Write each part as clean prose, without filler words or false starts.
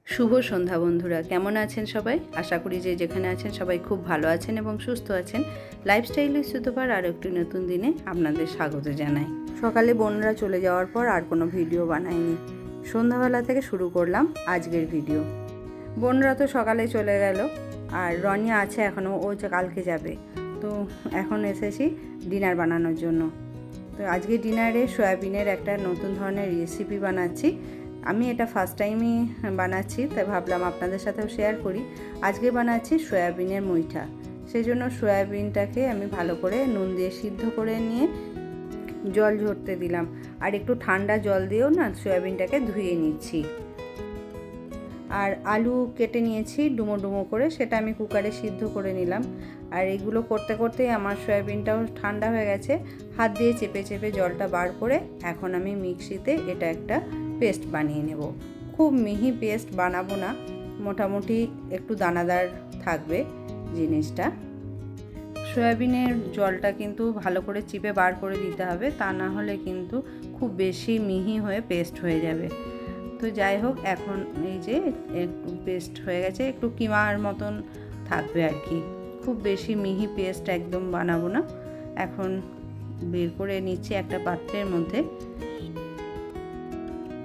শুভ সন্ধ্যা বন্ধুরা, কেমন আছেন সবাই? আশা করি যে যেখানে আছেন সবাই খুব ভালো আছেন এবং সুস্থ আছেন। লাইফস্টাইল উইথ সুতপার আর একটি নতুন দিনে আপনাদের স্বাগত জানাই। সকালে বোনরা চলে যাওয়ার পর আর কোনো ভিডিও বানাইনি। সন্ধ্যাবেলা থেকে শুরু করলাম আজকের ভিডিও। বোনরা তো সকালে চলে গেল, আর রনি আছে এখনও, ও যে কালকে যাবে। তো এখন এসেছি ডিনার বানানোর জন্য। তো আজকে ডিনারে সয়াবিনের একটা নতুন ধরনের রেসিপি বানাচ্ছি। আমি এটা ফার্স্ট টাইমই বানাচ্ছি, তাই ভাবলাম আপনাদের সাথেও শেয়ার করি। আজকে বানাচ্ছি সয়াবিনের মুইঠা। সেই জন্য সয়াবিনটাকে আমি ভালো করে নুন দিয়ে সিদ্ধ করে নিয়ে জল ঝরতে দিলাম, আর একটু ঠান্ডা জল দিয়েও না সয়াবিনটাকে ধুয়ে নিচ্ছি। আর আলু কেটে নিয়েছি ডুমো ডুমো করে, সেটা আমি কুকারে সিদ্ধ করে নিলাম। আর এগুলো করতে করতেই আমার সয়াবিনটাও ঠান্ডা হয়ে গেছে। হাত দিয়ে চেপে চেপে জলটা বার করে এখন আমি মিক্সিতে এটা একটা পেস্ট বানিয়ে নেব। খুব মিহি পেস্ট বানাবো না, মোটামুটি একটু দানাদার থাকবে জিনিসটা। সয়াবিনের জলটা কিন্তু ভালো করে চিপে বার করে দিতে হবে, তা না হলে কিন্তু খুব বেশি মিহি হয়ে পেস্ট হয়ে যাবে। তো যাই হোক, এখন এই যে একটু পেস্ট হয়ে গেছে, একটু কিমার মতন থাকবে আর কি। খুব বেশি মিহি পেস্ট একদম বানাবো না। এখন বের করে নিচ্ছি একটা পাত্রের মধ্যে।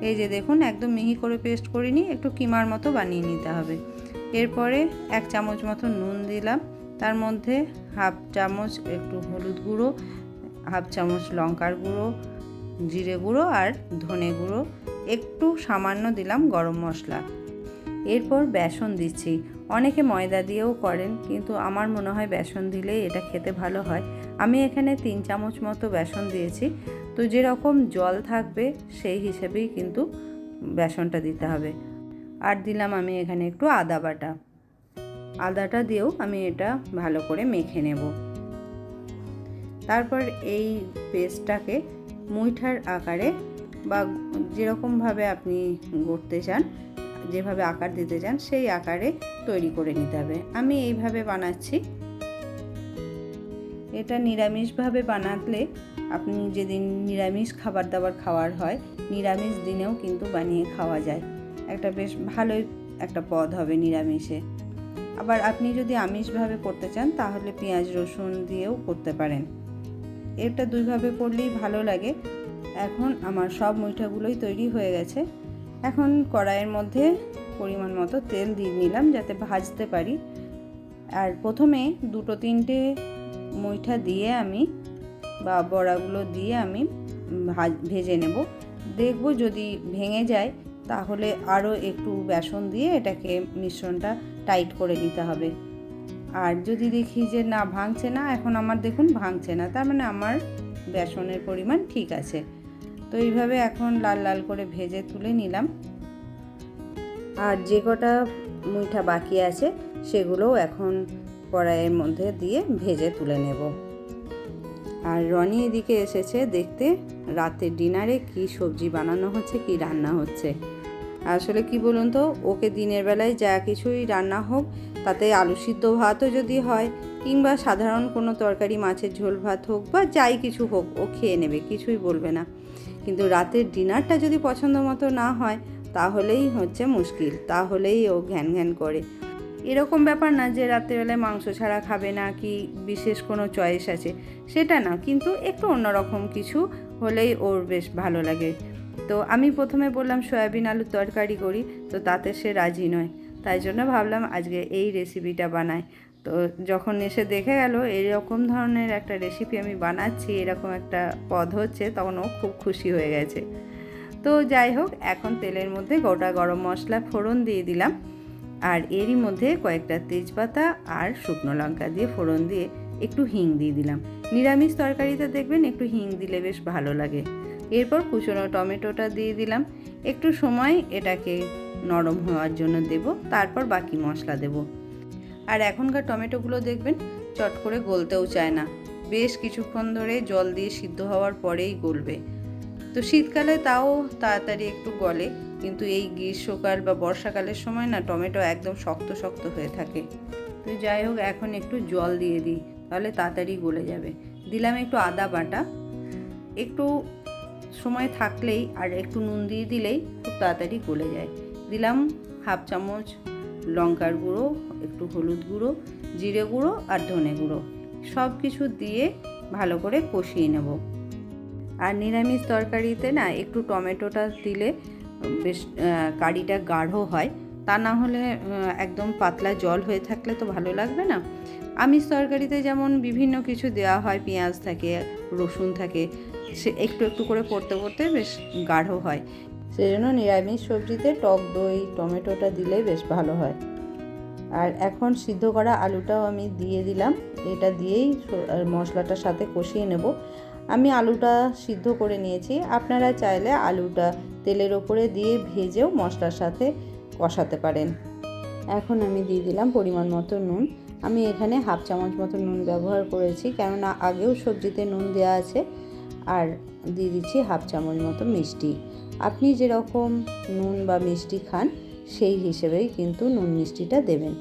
এই যে দেখুন, একদম মিহি করে পেস্ট করিনি, একটু কিমার মতো বানিয়ে নিতে হবে। এরপরে 1 চামচ মতো নুন দিলাম, তার মধ্যে 1/2 চামচ একটু হলুদ গুঁড়ো, 1/2 চামচ লঙ্কার গুঁড়ো, জিরে গুঁড়ো আর ধনে গুঁড়ো, একটু সামান্য দিলাম গরম মশলা। এরপর বেসন দিচ্ছি। অনেকে ময়দা দিয়েও করেন, কিন্তু আমার মনে হয় বেসন দিলেই এটা খেতে ভালো হয়। আমি এখানে 3 চামচ মতো বেসন দিয়েছি। তো যেরকম জল থাকবে সেই হিসেবেই কিন্তু বেসনটা দিতে হবে। আর দিলাম আমি এখানে একটু আদা বাটা। আদাটা দিয়েও আমি এটা ভালো করে মেখে নেব। তারপর এই পেস্টটাকে মুইঠার আকারে বা যেরকমভাবে আপনি গড়তে চান, যেভাবে আকার দিতে চান সেই আকারে তৈরি করে নিতে হবে। আমি এইভাবে বানাচ্ছি। এটা নিরামিষভাবে বানালে, আপনি যেদিন নিরামিষ খাবার দাবার খাওয়ার হয়, নিরামিষ দিনেও কিন্তু বানিয়ে খাওয়া যায়। একটা বেশ ভালোই একটা পদ হবে নিরামিষে। আবার আপনি যদি আমিষভাবে করতে চান তাহলে পেঁয়াজ রসুন দিয়েও করতে পারেন। এটা দুইভাবে করলেই ভালো লাগে। এখন আমার সব মুইঠাগুলোই তৈরি হয়ে গেছে। এখন কড়াইয়ের মধ্যে পরিমাণ মতো তেল দিয়ে নিলাম যাতে ভাজতে পারি। আর প্রথমে 2-3টে মুইঠা দিয়ে আমি বা বড়াগুলো দিয়ে আমি ভেজে নেব। দেখব যদি ভেঙে যায় তাহলে আরও একটু বেসন দিয়ে এটাকে মিশ্রণটা টাইট করে নিতে হবে। আর যদি দেখি যে না ভাঙছে না, এখন আমার দেখুন ভাঙছে না, তার মানে আমার বেসনের পরিমাণ ঠিক আছে। তো এইভাবে এখন লাল লাল করে ভেজে তুলে নিলাম। আর যে কটা মুইঠা বাকি আছে সেগুলোও এখন কড়াইয়ের মধ্যে দিয়ে ভেজে তুলে নেব। আর রনি এদিকে এসেছে দেখতে রাতের ডিনারে কি সবজি বানানো হচ্ছে, কি রান্না হচ্ছে। আসলে কি বলুন তো, ওকে দিনের বেলায় যা কিছুই রান্না হোক, তাতে আলু সিদ্ধ ভাতও যদি হয় কিংবা সাধারণ কোনো তরকারি, মাছের ঝোল ভাত হোক বা যাই কিছু হোক, ও খেয়ে নেবে, কিছুই বলবে না। কিন্তু রাতের ডিনারটা যদি পছন্দ মতো না হয় তাহলেই হচ্ছে মুশকিল, তাহলেই ও ঘ্যান ঘ্যান করে। এরকম ব্যাপার না যে রাত্রেবেলায় মাংস ছাড়া খাবে না, কি বিশেষ কোনো চয়েস আছে, সেটা না, কিন্তু একটু অন্যরকম কিছু হলেই ওর বেশ ভালো লাগে। তো আমি প্রথমে বললাম সয়াবিন আলুর তরকারি করি, তো তাতে সে রাজি নয়। তাই জন্য ভাবলাম আজকে এই রেসিপিটা বানাই। তো যখন এসে দেখে গেল এরকম ধরনের একটা রেসিপি আমি বানাচ্ছি, এরকম একটা পদ হচ্ছে, তখন ও খুব খুশি হয়ে গেছে। তো যাই হোক, এখন তেলের মধ্যে গোটা গরম মশলা ফোড়ন দিয়ে দিলাম। আর এরই মধ্যে কয়েকটা তেজপাতা আর শুকনো লঙ্কা দিয়ে ফোড়ন দিয়ে একটু হিং দিয়ে দিলাম। নিরামিষ তরকারিতে দেখবেন একটু হিং দিলে বেশ ভালো লাগে। এরপর কুচনো টমেটোটা দিয়ে দিলাম। একটু সময় এটাকে নরম হওয়ার জন্য দেব, তারপর বাকি মশলা দেব। আর এখনকার টমেটোগুলো দেখবেন চট করে গলতেও চায় না, বেশ কিছুক্ষণ ধরে জল দিয়ে সিদ্ধ হওয়ার পরেই গলবে। তো শীতকালে তাও তাড়াতাড়ি একটু গলে, কিন্তু এই গ্রীষ্মকাল বা বর্ষাকালের সময় না টমেটো একদম শক্ত শক্ত হয়ে থাকে। তো যাই হোক, এখন একটু জল দিয়ে দিই, তাহলে তাড়াতাড়ি গলে যাবে। দিলাম একটু আদা বাটা, একটু সময় থাকলেই আর একটু নুন দিয়ে দিলেই খুব তাড়াতাড়ি গলে যায়। দিলাম হাফ চামচ লঙ্কার গুঁড়ো, একটু হলুদ গুঁড়ো, জিরে গুঁড়ো আর ধনে গুঁড়ো সব কিছু দিয়ে ভালো করে কষিয়ে নেব। আর নিরামিষ তরকারিতে না একটু টমেটোটা দিলে বেশ কারিটা গাঢ় হয়, তা না হলে একদম পাতলা জল হয়ে থাকলে তো ভালো লাগবে না। আমিষ তরকারিতে যেমন বিভিন্ন কিছু দেওয়া হয়, পেঁয়াজ থাকে, রসুন থাকে, সে একটু একটু করে পড়তে পড়তে বেশ গাঢ় হয়। সেই জন্য নিরামিষ সবজিতে টক দই টমেটোটা দিলে বেশ ভালো হয়। আর এখন সিদ্ধ করা আলুটাও আমি দিয়ে দিলাম। এটা দিয়েই মশলাটার সাথে কষিয়ে নেব। আমি আলুটা সিদ্ধ করে নিয়েছি, আপনারা চাইলে আলুটা তেলের ওপরে দিয়ে ভেজেও মশলার সাথে কষাতে পারেন। এখন আমি দিয়ে দিলাম পরিমাণ মতো নুন। আমি এখানে হাফ চামচ মতো নুন ব্যবহার করেছি, কেননা আগেও সবজিতে নুন দেওয়া আছে। আর দিয়ে দিচ্ছি হাফ চামচ মতো মিষ্টি। আপনি যেরকম নুন বা মিষ্টি খান সেই হিসেবেই কিন্তু নুন মিষ্টিটা দেবেন।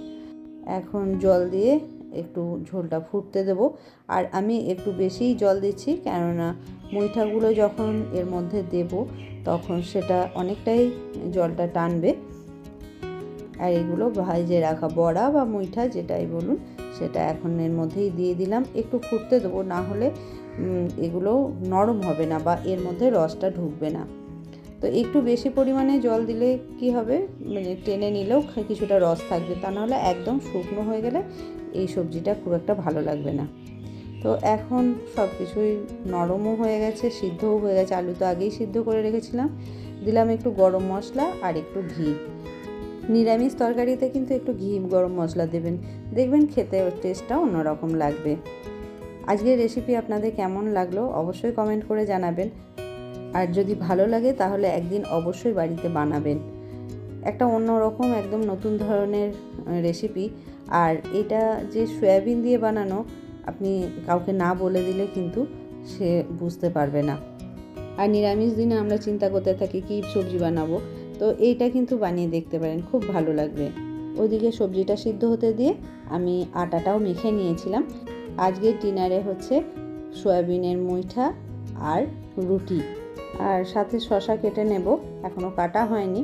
এখন জল দিয়ে একটু ঝোলটা ফুটতে দেবো। আর আমি একটু বেশিই জল দিচ্ছি, কেননা মুইঠাগুলো যখন এর মধ্যে দেব তখন সেটা অনেকটাই জলটা টানবে। আর এগুলো ভেজে রাখা বড়া বা মুইঠা যেটাই বলুন সেটা এখন এর মধ্যেই দিয়ে দিলাম। একটু ফুটতে দেবো, না হলে এগুলো নরম হবে না বা এর মধ্যে রসটা ঢুকবে না। তো একটু বেশি পরিমাণে জল দিলে কি হবে, মানে টেনে নিলেও কিছুটা রস থাকবে, তা নাহলে একদম শুকনো হয়ে গেলে এই সবজিটা খুব একটা ভালো লাগবে না। তো এখন সব কিছুই নরমও হয়ে গেছে, সিদ্ধও হয়ে গেছে, আলু তো আগেই সিদ্ধ করে রেখেছিলাম। দিলাম একটু গরম মশলা আর একটু ঘি। নিরামিষ তরকারিতে কিন্তু একটু ঘি গরম মশলা দেবেন, দেখবেন খেতে টেস্টটা অন্যরকম লাগবে। আজকের রেসিপি আপনাদের কেমন লাগলো অবশ্যই কমেন্ট করে জানাবেন। আর যদি ভালো লাগে তাহলে একদিন অবশ্যই বাড়িতে বানাবেন। একটা অন্যরকম একদম নতুন ধরনের রেসিপি। আর এটা যে সয়াবিন দিয়ে বানানো, আপনি কাউকে না বলে দিলে কিন্তু সে বুঝতে পারবে না। আর নিরামিষ দিনে আমরা চিন্তা করতে থাকি কী সবজি বানাবো, তো এইটা কিন্তু বানিয়ে দেখতে পারেন, খুব ভালো লাগবে। ওইদিকে সবজিটা সিদ্ধ হতে দিয়ে আমি আটাটাও মেখে নিয়েছিলাম। আজকের ডিনারে হচ্ছে সয়াবিনের মুইঠা আর রুটি, আর সাথে শসা কেটে নেব, এখনও কাটা হয়নি।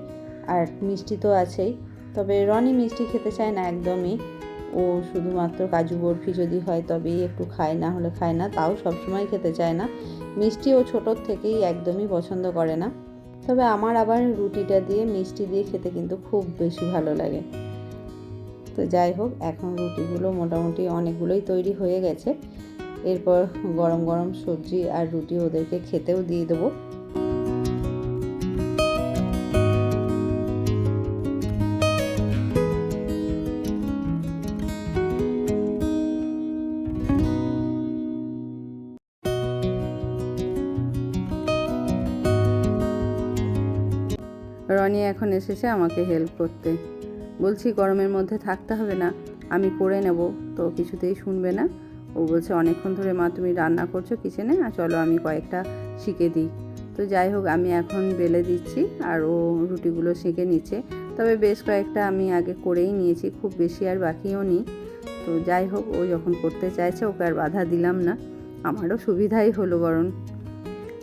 আর মিষ্টি তো আছেই, তবে রনি মিষ্টি খেতে চায় না একদমই। ও শুধুমাত্র কাজু বরফি যদি হয় তবেই একটু খায়, না হলে খায় না, তাও সবসময় খেতে চায় না। মিষ্টি ও ছোটোর থেকেই একদমই পছন্দ করে না। তবে আমার আবার রুটিটা দিয়ে মিষ্টি দিয়ে খেতে কিন্তু খুব বেশি ভালো লাগে। তো যাই হোক, এখন রুটিগুলো মোটামুটি অনেকগুলোই তৈরি হয়ে গেছে। এরপর গরম গরম সবজি আর রুটি ওদেরকে খেতেও দিয়ে দেবো। রনি এখন এসেছে আমাকে হেল্প করতে। বলছি গরমের মধ্যে থাকতে হবে না, আমি করে নেব, তো কিছুতেই শুনবে না। ও বলছে অনেকক্ষণ ধরে মা তুমি রান্না করছো কিচেনে, আর চলো আমি কয়েকটা শিখে দিই। তো যাই হোক, আমি এখন বেলে দিচ্ছি আর ও রুটিগুলো শিখে নিচ্ছে। তবে বেশ কয়েকটা আমি আগে করেই নিয়েছি, খুব বেশি আর বাকিও নেই। তো যাই হোক, ও যখন করতে চাইছে ওকে আর বাধা দিলাম না, আমারও সুবিধাই হলো বরং।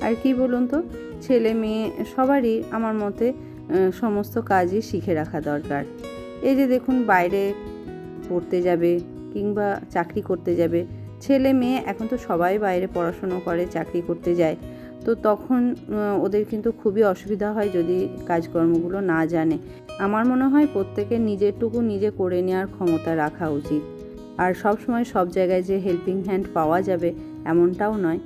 আর কি বলুন তো, ছেলে মেয়ে সবারই আমার মতে সমস্ত কাজই শিখে রাখা দরকার। এই যে দেখুন, বাইরে পড়তে যাবে কিংবা চাকরি করতে যাবে, ছেলে মেয়ে এখন তো সবাই বাইরে পড়াশুনো করে, চাকরি করতে যায়, তো তখন ওদের কিন্তু খুবই অসুবিধা হয় যদি কাজকর্মগুলো না জানে। আমার মনে হয় প্রত্যেকের নিজেরটুকু নিজে করে নেওয়ার ক্ষমতা রাখা উচিত। আর সব সময় সব জায়গায় যে হেল্পিং হ্যান্ড পাওয়া যাবে এমনটাও নয়।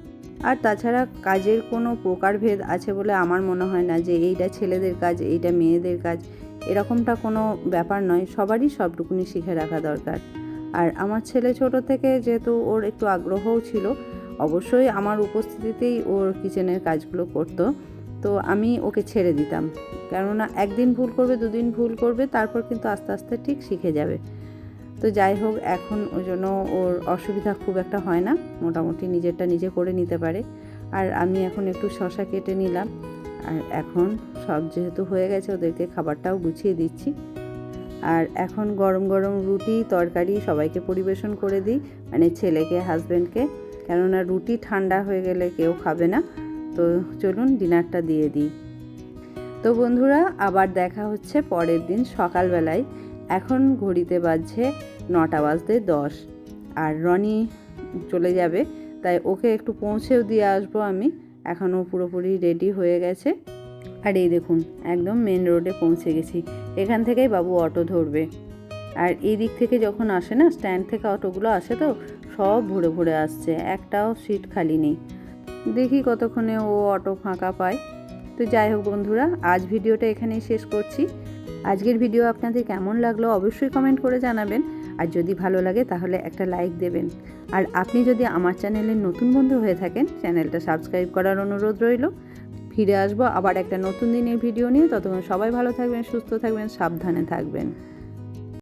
আর তাছাড়া কাজের কোনো প্রকারভেদ আছে বলে আমার মনে হয় না যে এইটা ছেলেদের কাজ এইটা মেয়েদের কাজ, এরকমটা কোনো ব্যাপার নয়। সবারই সবটুকুনি শিখে রাখা দরকার। আর আমার ছেলে ছোট থেকে যেহেতু ওর একটু আগ্রহও ছিল, অবশ্যই আমার উপস্থিতিতেই ওর কিচেনের কাজগুলো করতো, তো আমি ওকে ছেড়ে দিতাম। কেননা একদিন ভুল করবে, দুদিন ভুল করবে, তারপর কিন্তু আস্তে আস্তে ঠিক শিখে যাবে। তো যাই হোক, এখন ওই জন্য ওর অসুবিধা খুব একটা হয় না, মোটামুটি নিজেরটা নিজে করে নিতে পারে। আর আমি এখন একটু শসা কেটে নিলাম। আর এখন সব যেহেতু হয়ে গেছে, ওদেরকে খাবারটাও গুছিয়ে দিচ্ছি। আর এখন গরম গরম রুটি তরকারি সবাইকে পরিবেশন করে দিই, মানে ছেলেকে, হাজব্যান্ডকে, কেননা রুটি ঠান্ডা হয়ে গেলে কেউ খাবে না। তো চলুন ডিনারটা দিয়ে দিই। তো তো বন্ধুরা আবার দেখা হচ্ছে পরের দিন সকালবেলায়। এখন ঘড়িতে বাজছে 9:10 আর রনি চলে যাবে, তাই ওকে একটু পৌঁছেও দিয়ে আসবো আমি। এখনও পুরোপুরি রেডি হয়ে গেছে। আর এই দেখুন একদম মেন রোডে পৌঁছে গেছি। এখান থেকেই বাবু অটো ধরবে। আর এই দিক থেকে যখন আসে না, স্ট্যান্ড থেকে অটোগুলো আসে তো সব ভরে ভরে আসছে, একটাও সিট খালি নেই। দেখি কতক্ষণে ও অটো ফাঁকা পায়। তো যাই হোক বন্ধুরা, আজ ভিডিওটা এখানেই শেষ করছি। আজকের ভিডিও আপনাদের কেমন লাগলো অবশ্যই কমেন্ট করে জানাবেন। আর যদি ভালো লাগে তাহলে একটা লাইক দেবেন। আর আপনি যদি আমার চ্যানেলের নতুন বন্ধু হয়ে থাকেন, চ্যানেলটা সাবস্ক্রাইব করার অনুরোধ রইল। ফিরে আসবো আবার একটা নতুন দিনের ভিডিও নিয়ে। ততক্ষণ সবাই ভালো থাকবেন, সুস্থ থাকবেন, সাবধানে থাকবেন।